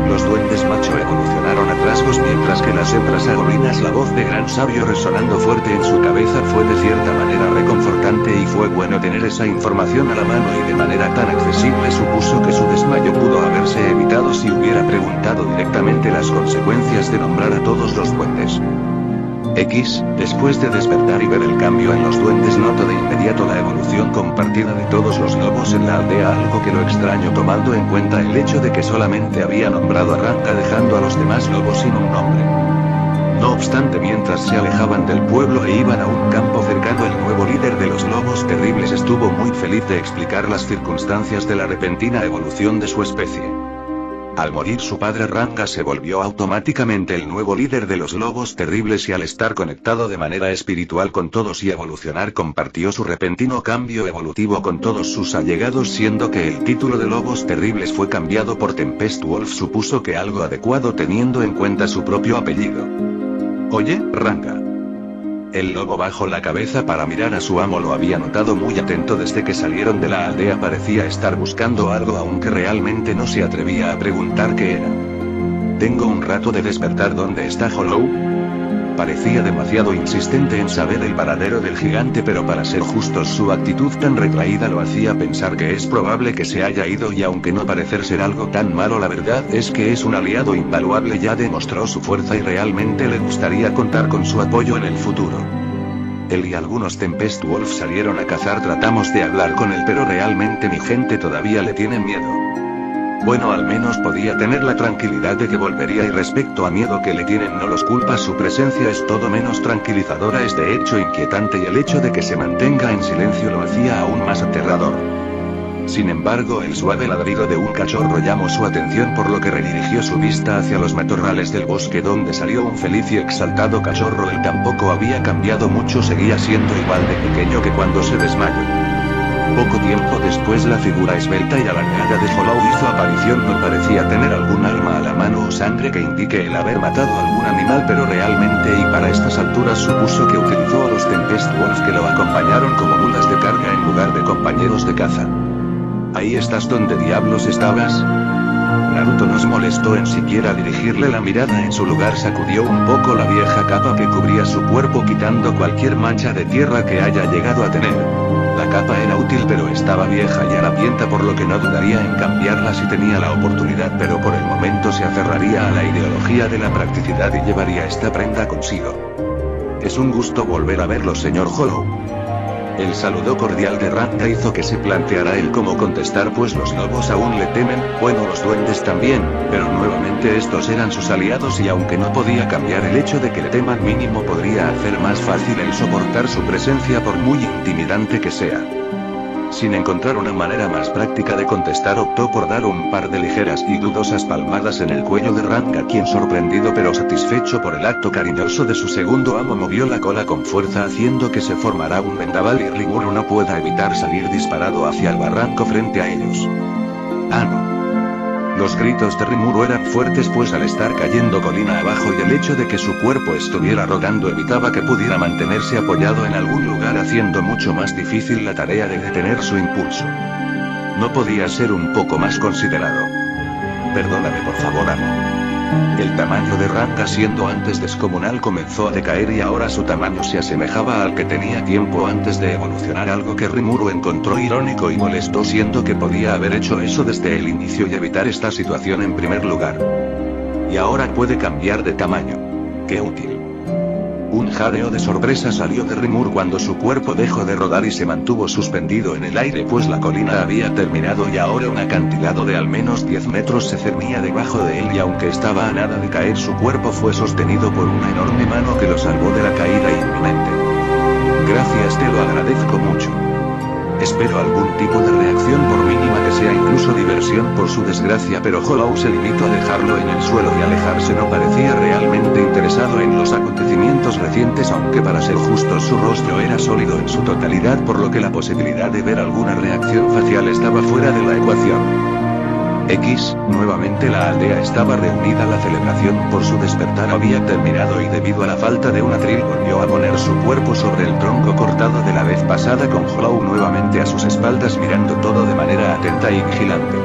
Los duendes macho evolucionaron a trasgos, mientras que las hembras agorinas, la voz de gran sabio resonando fuerte en su cabeza fue de cierta manera reconfortante, y fue bueno tener esa información a la mano y de manera tan accesible. Supuso que su desmayo pudo haberse evitado si hubiera preguntado directamente las consecuencias de nombrar a todos los duendes. Después de despertar y ver el cambio en los duendes, notó de inmediato la evolución compartida de todos los lobos en la aldea, algo que lo extrañó tomando en cuenta el hecho de que solamente había nombrado a Ranga, dejando a los demás lobos sin un nombre. No obstante, mientras se alejaban del pueblo e iban a un campo cercano, el nuevo líder de los lobos terribles estuvo muy feliz de explicar las circunstancias de la repentina evolución de su especie. Al morir su padre, Ranga se volvió automáticamente el nuevo líder de los lobos terribles, y al estar conectado de manera espiritual con todos y evolucionar, compartió su repentino cambio evolutivo con todos sus allegados, siendo que el título de lobos terribles fue cambiado por Tempest Wolf. Supuso que algo adecuado teniendo en cuenta su propio apellido. Oye, Ranga. El lobo bajó la cabeza para mirar a su amo. Lo había notado muy atento desde que salieron de la aldea. Parecía estar buscando algo, aunque realmente no se atrevía a preguntar qué era. Tengo un rato de despertar. ¿Dónde está Hollow? Parecía demasiado insistente en saber el paradero del gigante, pero para ser justos, su actitud tan retraída lo hacía pensar que es probable que se haya ido, y aunque no parecer ser algo tan malo, la verdad es que es un aliado invaluable. Ya demostró su fuerza y realmente le gustaría contar con su apoyo en el futuro. Él y algunos Tempest Wolf salieron a cazar. Tratamos de hablar con él, pero realmente mi gente todavía le tiene miedo. Bueno, al menos podía tener la tranquilidad de que volvería, y respecto a miedo que le tienen no los culpa, su presencia es todo menos tranquilizadora, es de hecho inquietante, y el hecho de que se mantenga en silencio lo hacía aún más aterrador. Sin embargo, el suave ladrido de un cachorro llamó su atención, por lo que redirigió su vista hacia los matorrales del bosque donde salió un feliz y exaltado cachorro. Él tampoco había cambiado mucho, seguía siendo igual de pequeño que cuando se desmayó. Poco tiempo después la figura esbelta y alargada de Hollow hizo aparición. No parecía tener algún arma a la mano o sangre que indique el haber matado a algún animal, pero realmente y para estas alturas supuso que utilizó a los Tempest Wolf que lo acompañaron como mulas de carga en lugar de compañeros de caza. ¿Ahí estás? ¿Dónde diablos estabas? Naruto no se molestó en siquiera dirigirle la mirada. En su lugar sacudió un poco la vieja capa que cubría su cuerpo, quitando cualquier mancha de tierra que haya llegado a tener. La capa era útil, pero estaba vieja y harapienta, por lo que no dudaría en cambiarla si tenía la oportunidad, pero por el momento se aferraría a la ideología de la practicidad y llevaría esta prenda consigo. Es un gusto volver a verlo, señor Hollow. El saludo cordial de Ranga hizo que se planteara él cómo contestar, pues los lobos aún le temen, bueno, los duendes también, pero nuevamente estos eran sus aliados, y aunque no podía cambiar el hecho de que le teman, mínimo podría hacer más fácil el soportar su presencia por muy intimidante que sea. Sin encontrar una manera más práctica de contestar, optó por dar un par de ligeras y dudosas palmadas en el cuello de Ranga, quien, sorprendido pero satisfecho por el acto cariñoso de su segundo amo, movió la cola con fuerza haciendo que se formara un vendaval y Rimuru no pueda evitar salir disparado hacia el barranco frente a ellos. ¡Ah, no! Los gritos de Rimuru eran fuertes, pues al estar cayendo colina abajo y el hecho de que su cuerpo estuviera rodando evitaba que pudiera mantenerse apoyado en algún lugar, haciendo mucho más difícil la tarea de detener su impulso. No podía ser un poco más considerado. Perdóname, por favor, amo. El tamaño de Ranga, siendo antes descomunal, comenzó a decaer y ahora su tamaño se asemejaba al que tenía tiempo antes de evolucionar, algo que Rimuru encontró irónico y molesto, siendo que podía haber hecho eso desde el inicio y evitar esta situación en primer lugar. Y ahora puede cambiar de tamaño. ¡Qué útil! Un jadeo de sorpresa salió de Rimuru cuando su cuerpo dejó de rodar y se mantuvo suspendido en el aire, pues la colina había terminado y ahora un acantilado de al menos 10 metros se cernía debajo de él, y aunque estaba a nada de caer, su cuerpo fue sostenido por una enorme mano que lo salvó de la caída inminente. Gracias, te lo agradezco mucho. Espero algún tipo de reacción, por mínima que sea, incluso diversión por su desgracia, pero Hollow se limitó a dejarlo en el suelo y alejarse. No parecía realmente interesado en los acontecimientos recientes, aunque para ser justos su rostro era sólido en su totalidad, por lo que la posibilidad de ver alguna reacción facial estaba fuera de la ecuación. Nuevamente la aldea estaba reunida. La celebración por su despertar había terminado y debido a la falta de un atril volvió a poner su cuerpo sobre el tronco cortado de la vez pasada, con Hollow nuevamente a sus espaldas mirando todo de manera atenta y vigilante.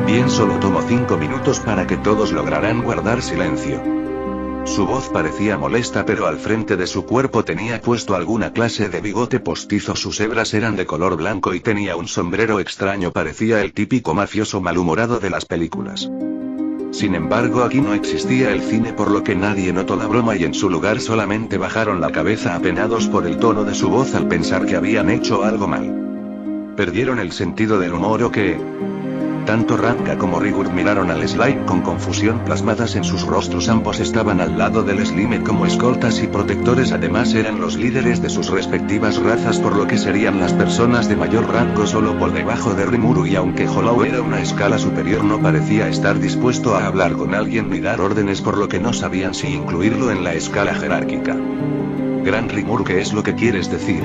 Bien, solo tomó 5 minutos para que todos lograran guardar silencio. Su voz parecía molesta, pero al frente de su cuerpo tenía puesto alguna clase de bigote postizo, sus hebras eran de color blanco y tenía un sombrero extraño, parecía el típico mafioso malhumorado de las películas. Sin embargo, aquí no existía el cine, por lo que nadie notó la broma y en su lugar solamente bajaron la cabeza apenados por el tono de su voz al pensar que habían hecho algo mal. ¿Perdieron el sentido del humor o qué? Tanto Ranga como Rigurt miraron al slime con confusión plasmadas en sus rostros. Ambos estaban al lado del slime como escoltas y protectores, además eran los líderes de sus respectivas razas, por lo que serían las personas de mayor rango solo por debajo de Rimuru, y aunque Hollow era una escala superior no parecía estar dispuesto a hablar con alguien ni dar órdenes, por lo que no sabían si incluirlo en la escala jerárquica. Gran Rimuru, ¿qué es lo que quieres decir?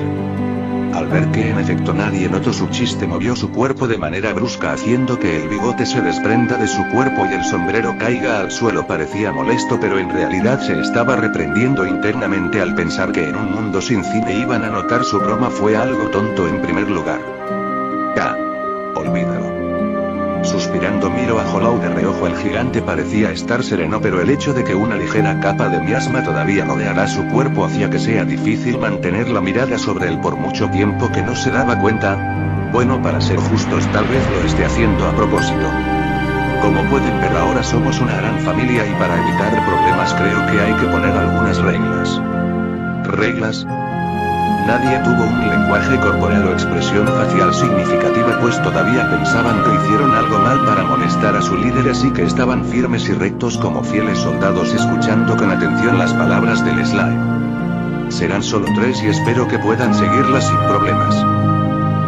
Al ver que en efecto nadie notó su chiste, movió su cuerpo de manera brusca haciendo que el bigote se desprenda de su cuerpo y el sombrero caiga al suelo. Parecía molesto, pero en realidad se estaba reprendiendo internamente al pensar que en un mundo sin cine iban a notar su broma. Fue algo tonto en primer lugar. Ya. Olvídalo. Suspirando miró a Hollow de reojo. El gigante parecía estar sereno, pero el hecho de que una ligera capa de miasma todavía rodeara su cuerpo hacía que sea difícil mantener la mirada sobre él por mucho tiempo que no se daba cuenta. Bueno, para ser justos, tal vez lo esté haciendo a propósito. Como pueden ver, ahora somos una gran familia y para evitar problemas creo que hay que poner algunas reglas. ¿Reglas? Nadie tuvo un lenguaje corporal o expresión facial significativa, pues todavía pensaban que hicieron algo mal para molestar a su líder, así que estaban firmes y rectos como fieles soldados, escuchando con atención las palabras del slime. Serán solo 3 y espero que puedan seguirlas sin problemas.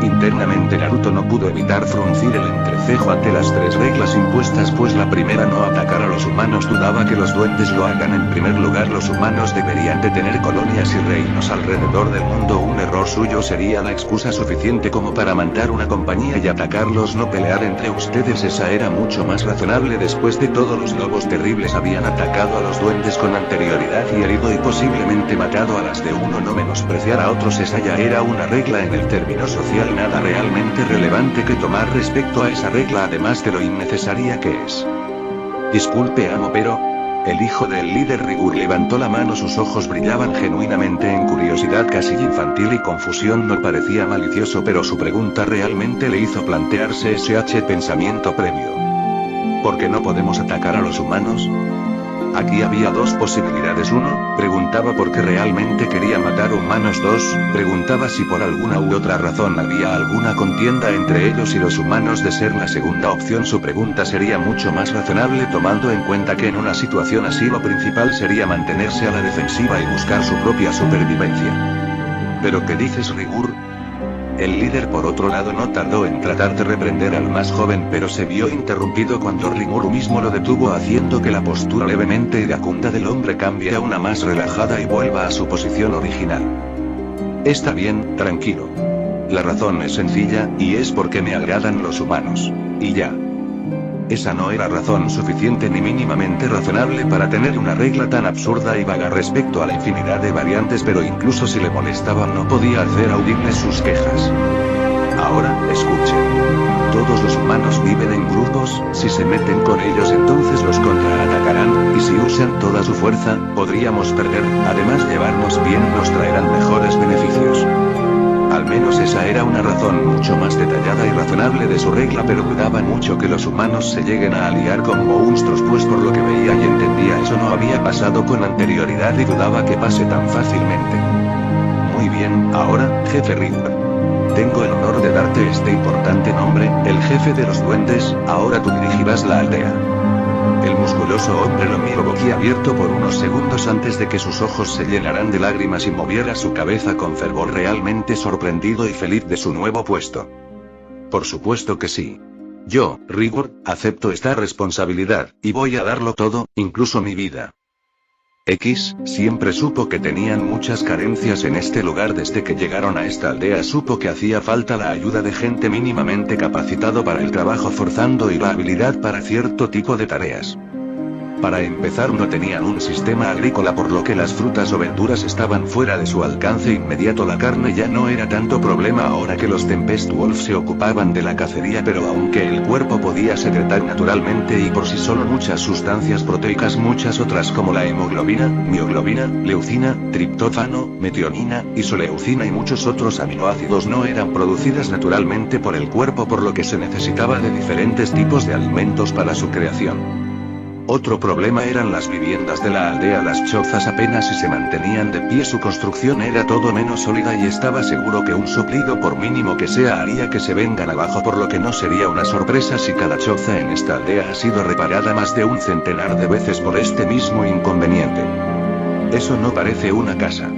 Internamente Naruto no pudo evitar fruncir el entrecejo ante las 3 reglas impuestas, pues la primera, no atacar a los humanos, dudaba que los duendes lo hagan. En primer lugar, los humanos deberían de tener colonias y reinos alrededor del mundo. Un error suyo sería la excusa suficiente como para mandar una compañía y atacarlos, no pelear entre ustedes. Esa era mucho más razonable. Después de todo, los lobos terribles habían atacado a los duendes con anterioridad y herido y posiblemente matado a las de uno. No menospreciar a otros, esa ya era una regla en el término social. Nada realmente relevante que tomar respecto a esa regla, además de lo innecesaria que es. Disculpe, amo, pero... El hijo del líder Rigur levantó la mano, sus ojos brillaban genuinamente en curiosidad casi infantil y confusión. No parecía malicioso, pero su pregunta realmente le hizo plantearse ese pensamiento previo. ¿Por qué no podemos atacar a los humanos? Aquí había 2 posibilidades. 1, preguntaba por qué realmente quería matar humanos. 2, preguntaba si por alguna u otra razón había alguna contienda entre ellos y los humanos. De ser la segunda opción, su pregunta sería mucho más razonable, tomando en cuenta que en una situación así lo principal sería mantenerse a la defensiva y buscar su propia supervivencia. ¿Pero qué dices, Rigur? El líder, por otro lado, no tardó en tratar de reprender al más joven, pero se vio interrumpido cuando Rimuru mismo lo detuvo, haciendo que la postura levemente iracunda del hombre cambie a una más relajada y vuelva a su posición original. Está bien, tranquilo. La razón es sencilla, y es porque me agradan los humanos. Y ya. Esa no era razón suficiente ni mínimamente razonable para tener una regla tan absurda y vaga respecto a la infinidad de variantes, pero incluso si le molestaban no podía hacer audibles sus quejas. Ahora, escuche. Todos los humanos viven en grupos, si se meten con ellos entonces los contraatacarán, y si usan toda su fuerza, podríamos perder. Además, llevarnos bien nos traerán mejores beneficios. Al menos esa era una razón mucho más detallada y razonable de su regla, pero dudaba mucho que los humanos se lleguen a aliar con monstruos, pues por lo que veía y entendía eso no había pasado con anterioridad y dudaba que pase tan fácilmente. Muy bien, ahora, jefe Rigur. Tengo el honor de darte este importante nombre, el jefe de los duendes. Ahora tú dirigirás la aldea. El musculoso hombre lo miró boquiabierto por unos segundos antes de que sus ojos se llenaran de lágrimas y moviera su cabeza con fervor, realmente sorprendido y feliz de su nuevo puesto. Por supuesto que sí. Yo, Rigur, acepto esta responsabilidad, y voy a darlo todo, incluso mi vida. Siempre supo que tenían muchas carencias en este lugar. Desde que llegaron a esta aldea supo que hacía falta la ayuda de gente mínimamente capacitado para el trabajo forzando y la habilidad para cierto tipo de tareas. Para empezar, no tenían un sistema agrícola, por lo que las frutas o verduras estaban fuera de su alcance inmediato. La carne ya no era tanto problema ahora que los Tempest Wolf se ocupaban de la cacería, pero aunque el cuerpo podía secretar naturalmente y por sí solo muchas sustancias proteicas, muchas otras como la hemoglobina, mioglobina, leucina, triptófano, metionina, isoleucina y muchos otros aminoácidos no eran producidas naturalmente por el cuerpo, por lo que se necesitaba de diferentes tipos de alimentos para su creación. Otro problema eran las viviendas de la aldea. Las chozas apenas si se mantenían de pie, su construcción era todo menos sólida y estaba seguro que un soplido, por mínimo que sea, haría que se vengan abajo, por lo que no sería una sorpresa si cada choza en esta aldea ha sido reparada más de un centenar de veces por este mismo inconveniente. Eso no parece una casa.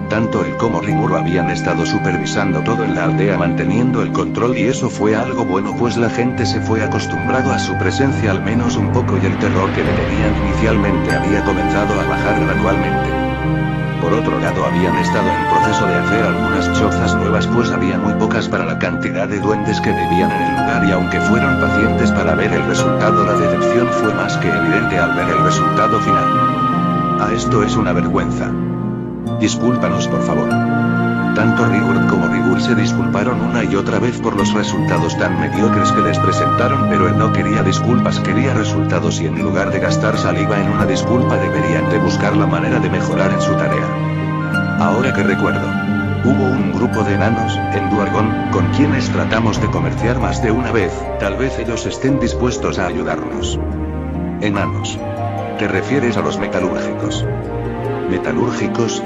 Tanto él como Rimuru habían estado supervisando todo en la aldea, manteniendo el control, y eso fue algo bueno, pues la gente se fue acostumbrado a su presencia al menos un poco, y el terror que le tenían inicialmente había comenzado a bajar gradualmente. Por otro lado, habían estado en proceso de hacer algunas chozas nuevas, pues había muy pocas para la cantidad de duendes que vivían en el lugar, y aunque fueron pacientes para ver el resultado, la decepción fue más que evidente al ver el resultado final. Esto es una vergüenza. Discúlpanos, por favor. Tanto Rigur como Rigur se disculparon una y otra vez por los resultados tan mediocres que les presentaron, pero él no quería disculpas, quería resultados, y en lugar de gastar saliva en una disculpa deberían de buscar la manera de mejorar en su tarea. Ahora que recuerdo, hubo un grupo de enanos, en Duargon, con quienes tratamos de comerciar más de una vez. Tal vez ellos estén dispuestos a ayudarnos. Enanos. ¿Te refieres a los metalúrgicos? ¿Metalúrgicos?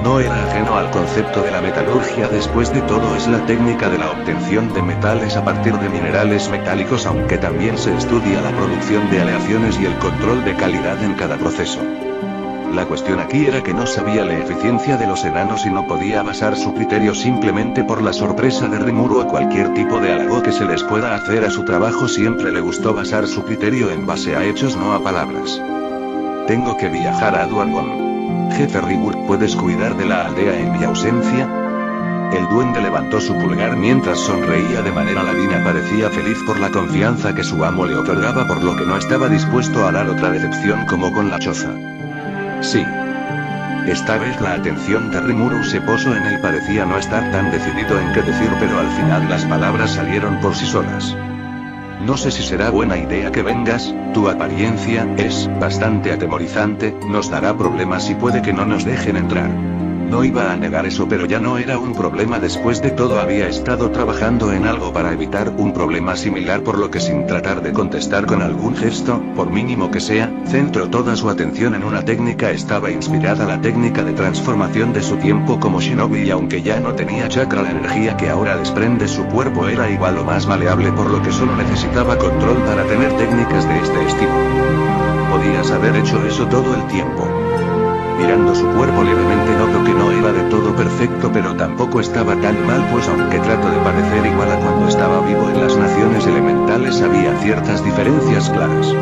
No era ajeno al concepto de la metalurgia, después de todo es la técnica de la obtención de metales a partir de minerales metálicos, aunque también se estudia la producción de aleaciones y el control de calidad en cada proceso. La cuestión aquí era que no sabía la eficiencia de los enanos y no podía basar su criterio simplemente por la sorpresa de Rimuru o cualquier tipo de halago que se les pueda hacer a su trabajo. Siempre le gustó basar su criterio en base a hechos, no a palabras. Tengo que viajar a Duargon. Jefe Rimuru, ¿puedes cuidar de la aldea en mi ausencia? El duende levantó su pulgar mientras sonreía de manera ladina. Parecía feliz por la confianza que su amo le otorgaba, por lo que no estaba dispuesto a dar otra decepción como con la choza. Sí. Esta vez la atención de Rimuru se posó en él. Parecía no estar tan decidido en qué decir, pero al final las palabras salieron por sí solas. No sé si será buena idea que vengas, tu apariencia es bastante atemorizante, nos dará problemas y puede que no nos dejen entrar. No iba a negar eso, pero ya no era un problema. Después de todo había estado trabajando en algo para evitar un problema similar, por lo que sin tratar de contestar con algún gesto, por mínimo que sea, centró toda su atención en una técnica. Estaba inspirada la técnica de transformación de su tiempo como shinobi, y aunque ya no tenía chakra, la energía que ahora desprende su cuerpo era igual o más maleable, por lo que solo necesitaba control para tener técnicas de este estilo. Podías haber hecho eso todo el tiempo. Mirando su cuerpo levemente notó que no era de todo perfecto, pero tampoco estaba tan mal, pues aunque trató de parecer igual a cuando estaba vivo en las naciones elementales, había ciertas diferencias claras.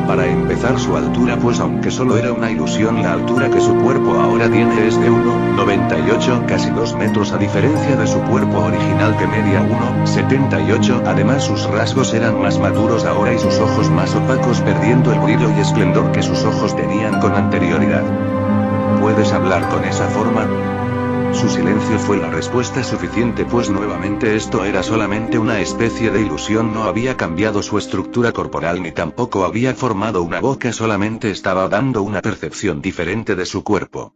Para empezar, su altura, pues aunque solo era una ilusión, la altura que su cuerpo ahora tiene es de 1,98, casi 2 metros, a diferencia de su cuerpo original que medía 1,78. Además, sus rasgos eran más maduros ahora y sus ojos más opacos, perdiendo el brillo y esplendor que sus ojos tenían con anterioridad. ¿Puedes hablar con esa forma? Su silencio fue la respuesta suficiente, pues nuevamente esto era solamente una especie de ilusión. No había cambiado su estructura corporal ni tampoco había formado una boca, solamente estaba dando una percepción diferente de su cuerpo.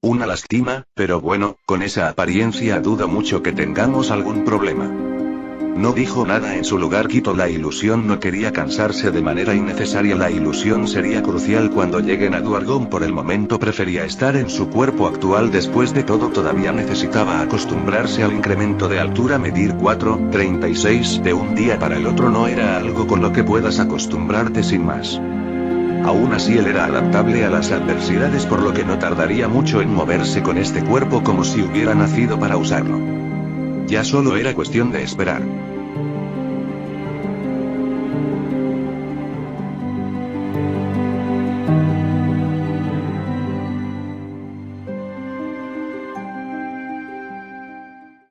Una lástima, pero bueno, con esa apariencia dudo mucho que tengamos algún problema. No dijo nada. En su lugar quitó la ilusión. No quería cansarse de manera innecesaria. La ilusión sería crucial cuando lleguen a Duargon. Por el momento prefería estar en su cuerpo actual. Después de todo todavía necesitaba acostumbrarse al incremento de altura. Medir 4,36 de un día para el otro no era algo con lo que puedas acostumbrarte sin más. Aún así él era adaptable a las adversidades, por lo que no tardaría mucho en moverse con este cuerpo como si hubiera nacido para usarlo. Ya solo era cuestión de esperar.